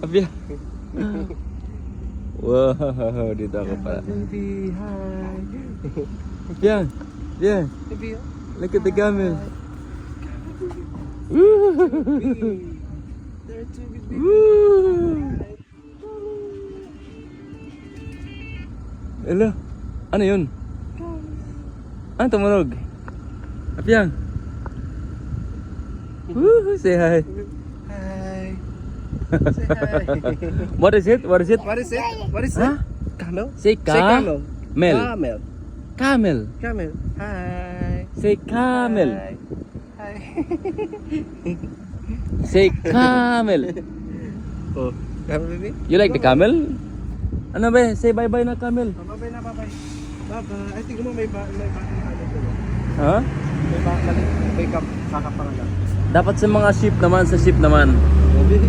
Abia. Wow, dito ako pala. Baby, hi. Yeah, yeah. Baby, Look at the camel. there too, baby. Woo! Hello? Ano yun? Ano tumunog? Apiyang? Woo! Say hi. Hi. Say hi. What is it? What is it? What is it? What is Huh? it? Camel? Say Say camel. Mel. Camel. Camel. Camel. Hi. Say camel. Hi. Hi. Say camel. Oh, camel baby? You like the camel? Ano ba? Say bye-bye na camel. Oh, bye-bye na, bye-bye. Bye-bye. Ay, tingnan mo, may ano doon. Ha? May kakap pangalan. Dapat sa mga ship naman, sa ship naman. Oh, baby.